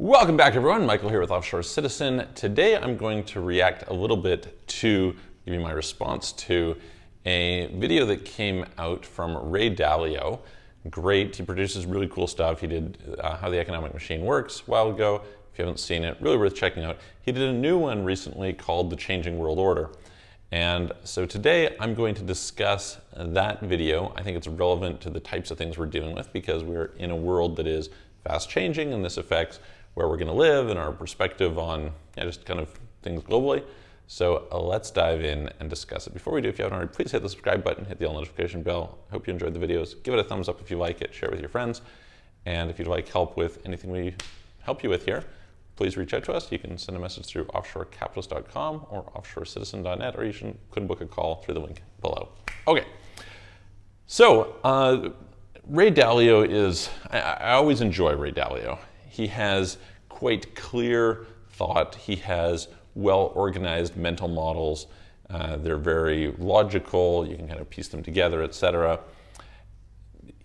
Welcome back, everyone. Michael here with Offshore Citizen. Today I'm going to react a little bit to give you my response to a video that came out from Ray Dalio. Great, he produces really cool stuff. He did How the Economic Machine Works a while ago. If you haven't seen it, really worth checking out. He did a new one recently called The Changing World Order. And so today I'm going to discuss that video. I think it's relevant to the types of things we're dealing with because we're in a world that is fast changing, and this affects where we're going to live and our perspective on just kind of things globally. So let's dive in and discuss it. Before we do, if you haven't already, please hit the subscribe button, hit the all notification bell. I hope you enjoyed the videos. Give it a thumbs up if you like it, share it with your friends. And if you'd like help with anything we help you with here, please reach out to us. You can send a message through offshorecapitalist.com or offshorecitizen.net, or you can book a call through the link below. Okay, so Ray Dalio is, I always enjoy Ray Dalio. He has quite clear thought. He has well-organized mental models. They're very logical. You can kind of piece them together, etc.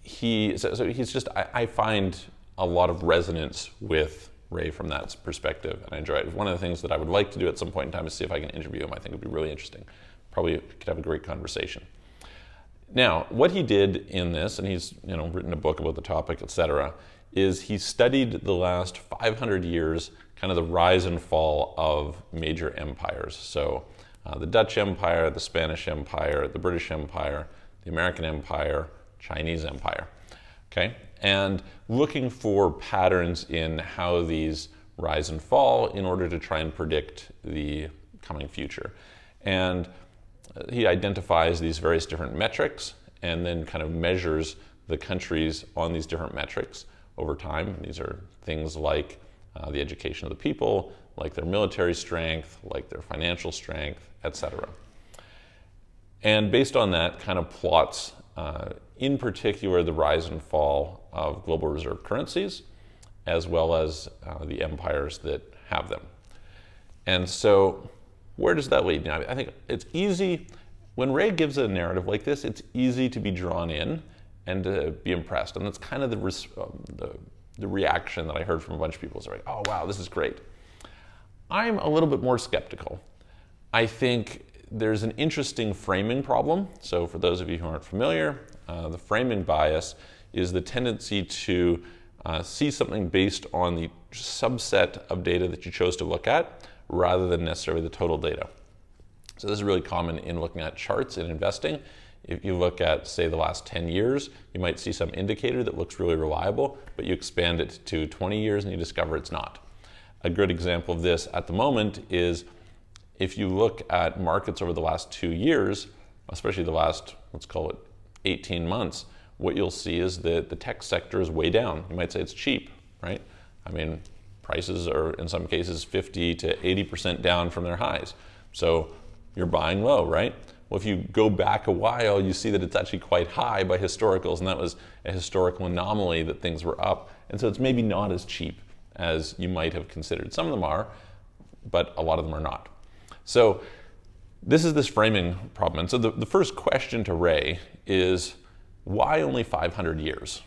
So he's just, I find a lot of resonance with Ray from that perspective, and I enjoy it. One of the things that I would like to do at some point in time is see if I can interview him. I think it would be really interesting. Probably could have a great conversation. Now, what he did in this, and he's written a book about the topic, etc., is he studied the last 500 years, kind of the rise and fall of major empires. So the Dutch Empire, the Spanish Empire, the British Empire, the American Empire, Chinese Empire, okay? And looking for patterns in how these rise and fall in order to try and predict the coming future. And he identifies these various different metrics and then kind of measures the countries on these different metrics over time. These are things like the education of the people, like their military strength, like their financial strength, etc. And based on that, kind of plots, in particular, the rise and fall of global reserve currencies, as well as the empires that have them. And so where does that lead? Now, I think it's easy, when Ray gives a narrative like this, it's easy to be drawn in and to be impressed. And that's kind of the reaction that I heard from a bunch of people. It's like, oh, wow, this is great. I'm a little bit more skeptical. I think there's an interesting framing problem. So for those of you who aren't familiar, the framing bias is the tendency to see something based on the subset of data that you chose to look at rather than necessarily the total data. So this is really common in looking at charts in investing. If you look at, say, the last 10 years, you might see some indicator that looks really reliable, but you expand it to 20 years and you discover it's not. A good example of this at the moment is if you look at markets over the last 2 years, especially the last, let's call it 18 months, what you'll see is that the tech sector is way down. You might say it's cheap, right? I mean, prices are in some cases 50 to 80% down from their highs. So you're buying low, right? Well, if you go back a while, you see that it's actually quite high by historicals, and that was a historical anomaly that things were up. And so it's maybe not as cheap as you might have considered. Some of them are, but a lot of them are not. So this is this framing problem. And so the first question to Ray is, why only 500 years?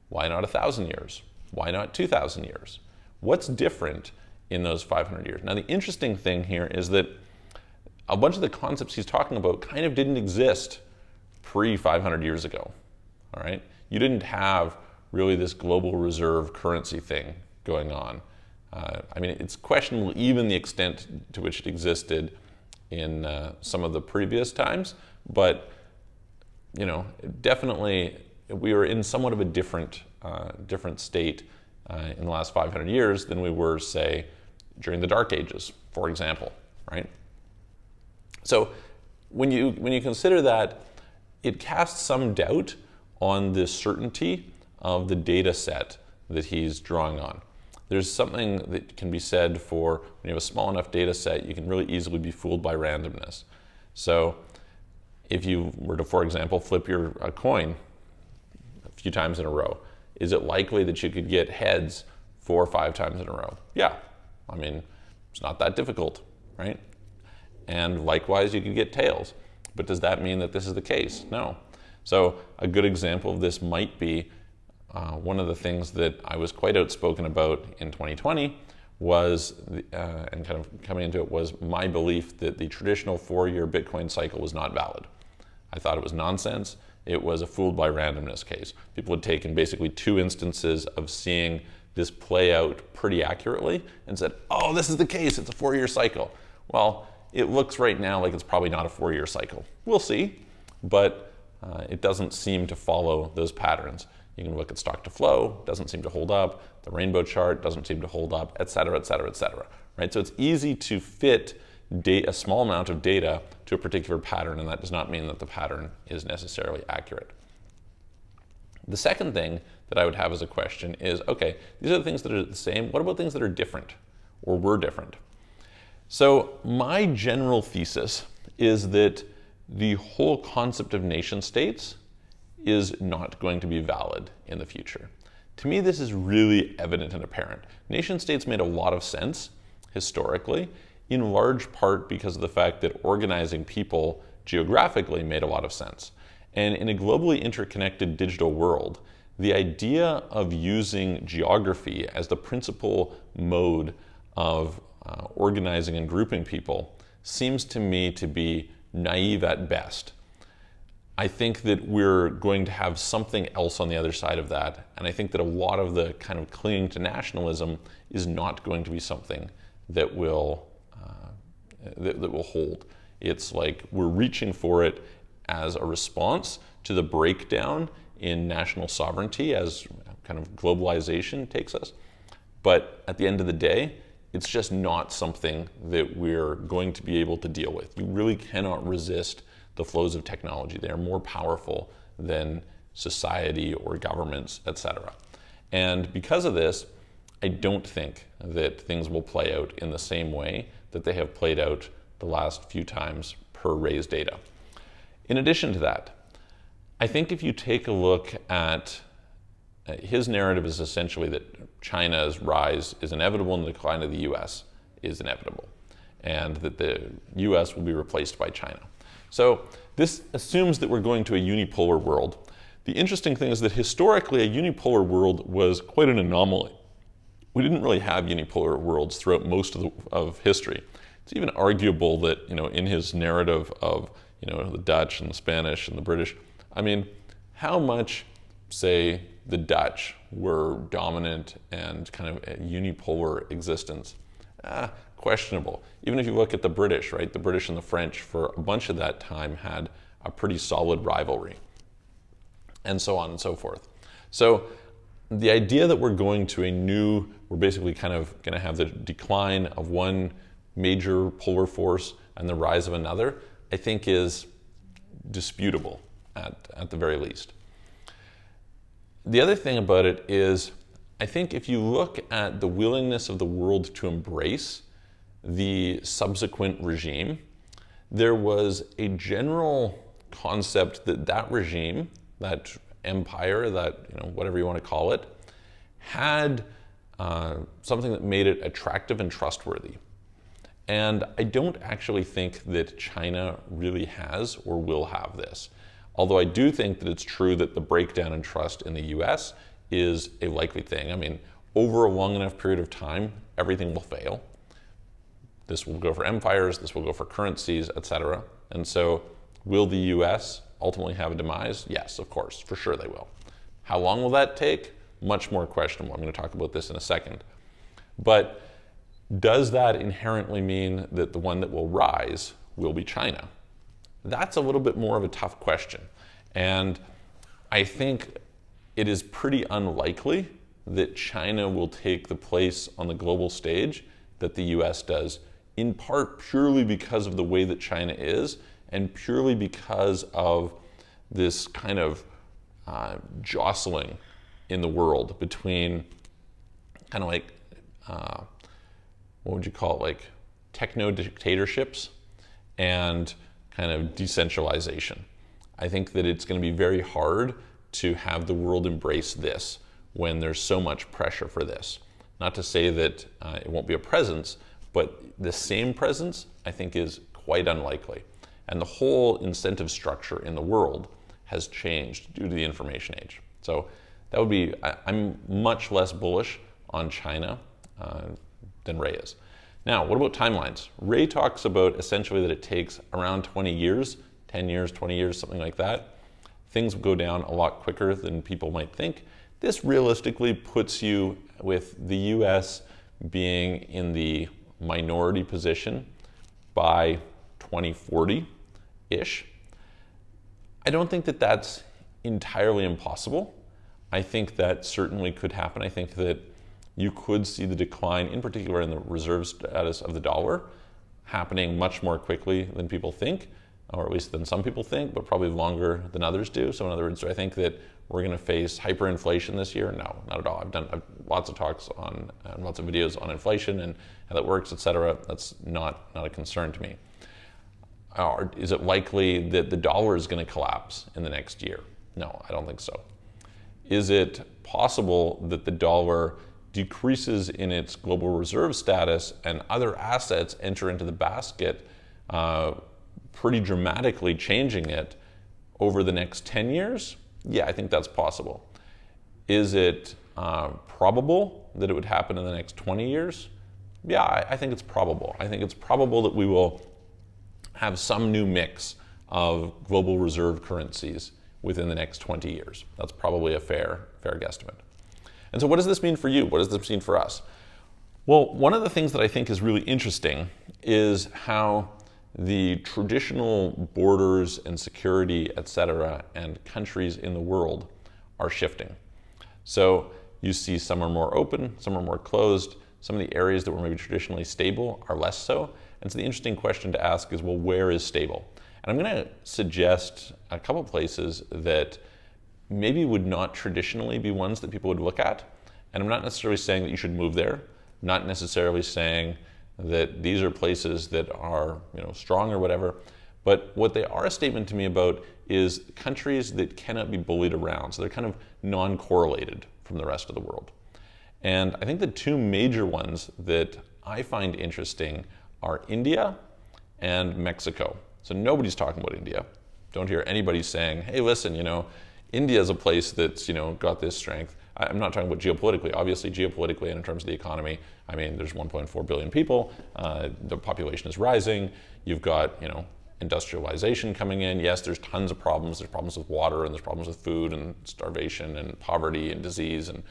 Why not 1,000 years? Why not 2,000 years? What's different in those 500 years? Now, the interesting thing here is that a bunch of the concepts he's talking about kind of didn't exist pre-500 years ago, all right? You didn't have really this global reserve currency thing going on. I mean, it's questionable even the extent to which it existed in some of the previous times, but definitely we were in somewhat of a different state in the last 500 years than we were, say, during the Dark Ages, for example, right? So when you consider that, it casts some doubt on the certainty of the data set that he's drawing on. There's something that can be said for when you have a small enough data set, you can really easily be fooled by randomness. So if you were to, for example, flip a coin a few times in a row, is it likely that you could get heads 4 or 5 times in a row? Yeah, I mean, it's not that difficult, right? And likewise, you could get tails. But does that mean that this is the case? No. So a good example of this might be one of the things that I was quite outspoken about in 2020 was, and kind of coming into it, was my belief that the traditional 4-year Bitcoin cycle was not valid. I thought it was nonsense. It was a fooled by randomness case. People had taken basically 2 instances of seeing this play out pretty accurately and said, oh, this is the case, it's a 4-year cycle. Well, it looks right now like it's probably not a 4-year cycle. We'll see, but it doesn't seem to follow those patterns. You can look at stock to flow, doesn't seem to hold up. The rainbow chart doesn't seem to hold up, et cetera, et cetera, et cetera. Right? So it's easy to fit a small amount of data to a particular pattern, and that does not mean that the pattern is necessarily accurate. The second thing that I would have as a question is, okay, these are the things that are the same. What about things that are different or were different? So my general thesis is that the whole concept of nation states is not going to be valid in the future. To me, this is really evident and apparent. Nation states made a lot of sense historically, in large part because of the fact that organizing people geographically made a lot of sense. And in a globally interconnected digital world, the idea of using geography as the principal mode of organizing and grouping people seems to me to be naive at best. I think that we're going to have something else on the other side of that, and I think that a lot of the kind of clinging to nationalism is not going to be something that will that will hold. It's like we're reaching for it as a response to the breakdown in national sovereignty as kind of globalization takes us. But at the end of the day, it's just not something that we're going to be able to deal with. You really cannot resist the flows of technology. They are more powerful than society or governments, etc. And because of this, I don't think that things will play out in the same way that they have played out the last few times per Ray's data. In addition to that, I think if you take a look at his narrative is essentially that China's rise is inevitable and the decline of the US is inevitable, and that the US will be replaced by China. So this assumes that we're going to a unipolar world. The interesting thing is that historically a unipolar world was quite an anomaly. We didn't really have unipolar worlds throughout most of history. It's even arguable that, in his narrative of, the Dutch and the Spanish and the British, I mean, how much, say, the Dutch were dominant and kind of a unipolar existence? Questionable. Even if you look at the British, right? The British and the French for a bunch of that time had a pretty solid rivalry, and so on and so forth. So the idea that we're going to we're basically kind of going to have the decline of one major polar force and the rise of another, I think is disputable at the very least. The other thing about it is, I think if you look at the willingness of the world to embrace the subsequent regime, there was a general concept that that regime, that empire, that whatever you want to call it, had something that made it attractive and trustworthy. And I don't actually think that China really has or will have this. Although I do think that it's true that the breakdown in trust in the US is a likely thing. I mean, over a long enough period of time, everything will fail. This will go for empires, this will go for currencies, etc. And so, will the US ultimately have a demise? Yes, of course, for sure they will. How long will that take? Much more questionable. I'm going to talk about this in a second. But does that inherently mean that the one that will rise will be China? That's a little bit more of a tough question. And I think it is pretty unlikely that China will take the place on the global stage that the US does, in part purely because of the way that China is, and purely because of this kind of jostling in the world between kind of like, what would you call it, like techno-dictatorships and kind of decentralization. I think that it's going to be very hard to have the world embrace this when there's so much pressure for this. Not to say that it won't be a presence, but the same presence I think is quite unlikely. And the whole incentive structure in the world has changed due to the information age. So That would be, I'm much less bullish on China than Ray is. Now, what about timelines? Ray talks about essentially that it takes around 20 years, 10 years, 20 years, something like that. Things will go down a lot quicker than people might think. This realistically puts you with the US being in the minority position by 2040-ish. I don't think that that's entirely impossible. I think that certainly could happen. I think that you could see the decline, in particular in the reserve status of the dollar, happening much more quickly than people think, or at least than some people think, but probably longer than others do. So in other words, do I think that we're going to face hyperinflation this year? No, not at all. I've lots of talks on and lots of videos on inflation and how that works, etc. That's not a concern to me. Or is it likely that the dollar is going to collapse in the next year? No, I don't think so. Is it possible that the dollar decreases in its global reserve status and other assets enter into the basket, pretty dramatically changing it over the next 10 years? Yeah, I think that's possible. Is it probable that it would happen in the next 20 years? Yeah, I think it's probable. I think it's probable that we will have some new mix of global reserve currencies within the next 20 years. That's probably a fair guesstimate. And so what does this mean for you? What does this mean for us? Well, one of the things that I think is really interesting is how the traditional borders and security, et cetera, and countries in the world are shifting. So you see some are more open, some are more closed. Some of the areas that were maybe traditionally stable are less so. And so the interesting question to ask is, well, where is stable? And I'm going to suggest a couple places that maybe would not traditionally be ones that people would look at. And I'm not necessarily saying that you should move there, not necessarily saying that these are places that are, strong or whatever. But what they are a statement to me about is countries that cannot be bullied around. So they're kind of non-correlated from the rest of the world. And I think the two major ones that I find interesting are India and Mexico. So nobody's talking about India. Don't hear anybody saying, hey, listen, India is a place that's, got this strength. I'm not talking about geopolitically. Obviously, geopolitically and in terms of the economy, I mean, there's 1.4 billion people. The population is rising. You've got, industrialization coming in. Yes, there's tons of problems. There's problems with water, and there's problems with food and starvation and poverty and disease and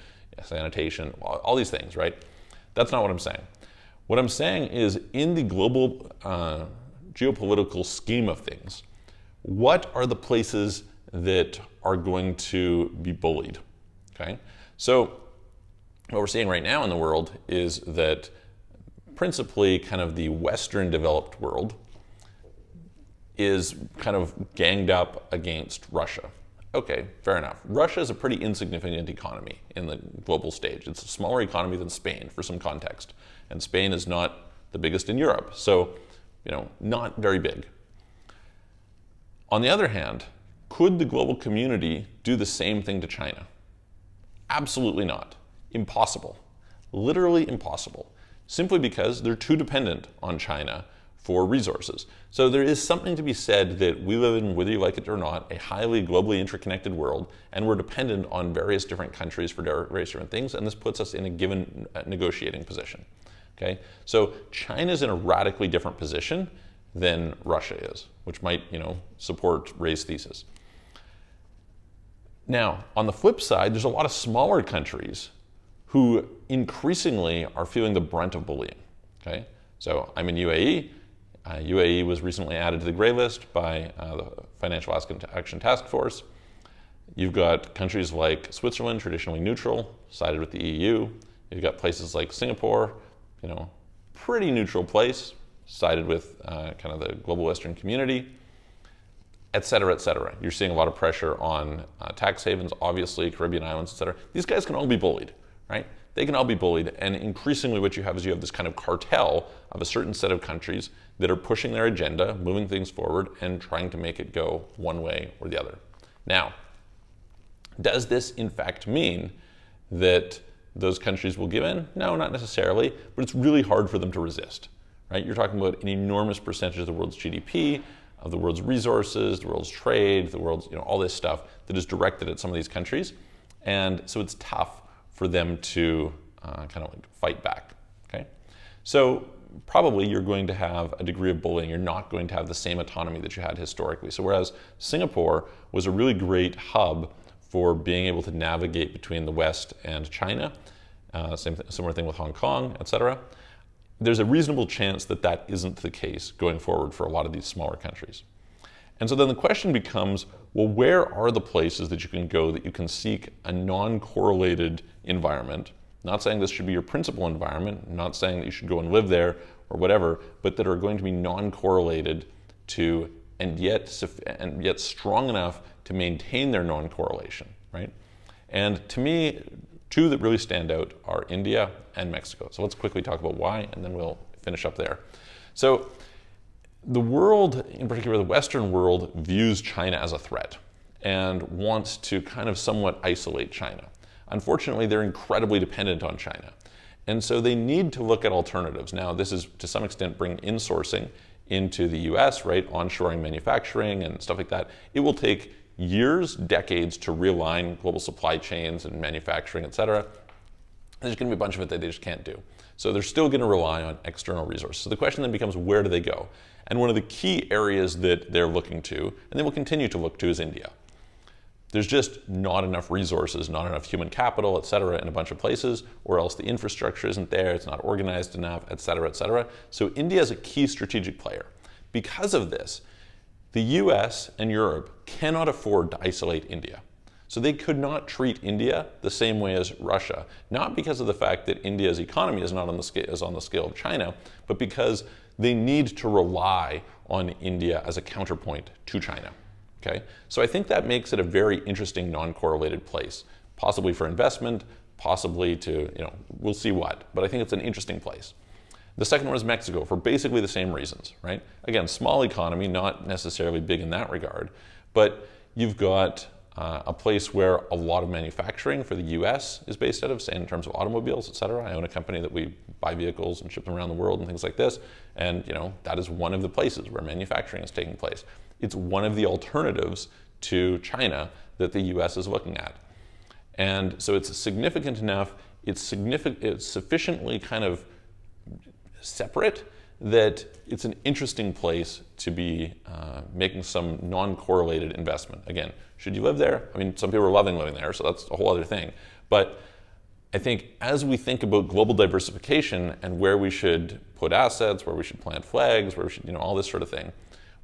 sanitation, all these things, right? That's not what I'm saying. What I'm saying is, in the global geopolitical scheme of things, what are the places that are going to be bullied? Okay, so what we're seeing right now in the world is that principally kind of the Western developed world is kind of ganged up against Russia. Okay, fair enough. Russia is a pretty insignificant economy in the global stage. It's a smaller economy than Spain, for some context. And Spain is not the biggest in Europe, so, not very big. On the other hand, could the global community do the same thing to China? Absolutely not. Impossible. Literally impossible. Simply because they're too dependent on China for resources. So there is something to be said that we live in, whether you like it or not, a highly globally interconnected world, and we're dependent on various different countries for various different things, and this puts us in a given negotiating position. Okay? So China's in a radically different position than Russia is, which might, support Ray's thesis. Now, on the flip side, there's a lot of smaller countries who increasingly are feeling the brunt of bullying. Okay? So I'm in UAE. UAE was recently added to the gray list by the Financial Action Task Force. You've got countries like Switzerland, traditionally neutral, sided with the EU. You've got places like Singapore, pretty neutral place, sided with kind of the global Western community, et cetera, et cetera. You're seeing a lot of pressure on tax havens, obviously, Caribbean islands, et cetera. These guys can all be bullied, right? They can all be bullied, and increasingly what you have is you have this kind of cartel of a certain set of countries that are pushing their agenda, moving things forward, and trying to make it go one way or the other. Now, does this in fact mean that those countries will give in? No, not necessarily, but it's really hard for them to resist, right? You're talking about an enormous percentage of the world's GDP, of the world's resources, the world's trade, the world's, all this stuff that is directed at some of these countries. And so it's tough for them to kind of like fight back, okay? So probably you're going to have a degree of bullying. You're not going to have the same autonomy that you had historically. So whereas Singapore was a really great hub for being able to navigate between the West and China, similar thing with Hong Kong, etc., there's a reasonable chance that that isn't the case going forward for a lot of these smaller countries. And so then the question becomes, well, where are the places that you can go that you can seek a non-correlated environment? Not saying this should be your principal environment, not saying that you should go and live there or whatever, but that are going to be non-correlated to, and yet strong enough to maintain their non-correlation, right? And to me, two that really stand out are India and Mexico. So let's quickly talk about why, and then we'll finish up there. So the world, in particular the Western world, views China as a threat and wants to kind of somewhat isolate China. Unfortunately, they're incredibly dependent on China. And so they need to look at alternatives. Now, this is to some extent bringing insourcing into the US, right? Onshoring manufacturing and stuff like that. It will take years, decades to realign global supply chains and manufacturing, et cetera. There's going to be a bunch of it that they just can't do. So they're still going to rely on external resources. So the question then becomes, where do they go? And one of the key areas that they're looking to, and they will continue to look to, is India. There's just not enough resources, not enough human capital, et cetera, in a bunch of places, or else the infrastructure isn't there, it's not organized enough, et cetera, et cetera. So India is a key strategic player. Because of this, the US and Europe cannot afford to isolate India. So they could not treat India the same way as Russia, not because of the fact that India's economy is not on the scale of China, but because they need to rely on India as a counterpoint to China. Okay? So I think that makes it a very interesting non-correlated place, possibly for investment, possibly to, we'll see what, but I think it's an interesting place. The second one is Mexico for basically the same reasons, right? Again, small economy, not necessarily big in that regard, but you've got a place where a lot of manufacturing for the US is based out of, say in terms of automobiles, et cetera. I own a company that we buy vehicles and ship them around the world and things like this. And that is one of the places where manufacturing is taking place. It's one of the alternatives to China that the US is looking at. And so it's significant enough, it's sufficiently kind of separate that it's an interesting place to be making some non-correlated investment. Again, should you live there? I mean, some people are loving living there, so that's a whole other thing. But I think as we think about global diversification and where we should put assets, where we should plant flags, where we should, all this sort of thing,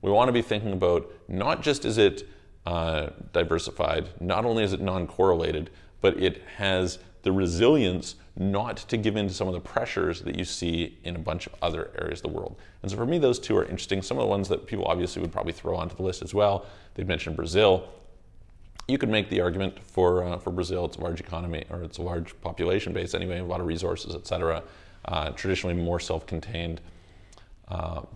we want to be thinking about not just is it diversified, not only is it non-correlated, but it has the resilience not to give in to some of the pressures that you see in a bunch of other areas of the world. And so for me, those two are interesting. Some of the ones that people obviously would probably throw onto the list as well. They've mentioned Brazil. You could make the argument for Brazil. It's a large economy, or it's a large population base anyway, a lot of resources, et cetera. Traditionally more self-contained,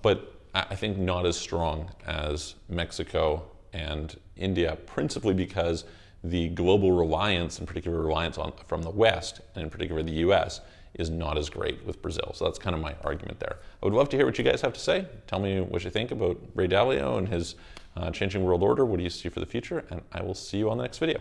but I think not as strong as Mexico and India, principally because the global reliance, in particular reliance from the West, and in particular the US, is not as great with Brazil. So that's kind of my argument there. I would love to hear what you guys have to say. Tell me what you think about Ray Dalio and his changing world order. What do you see for the future? And I will see you on the next video.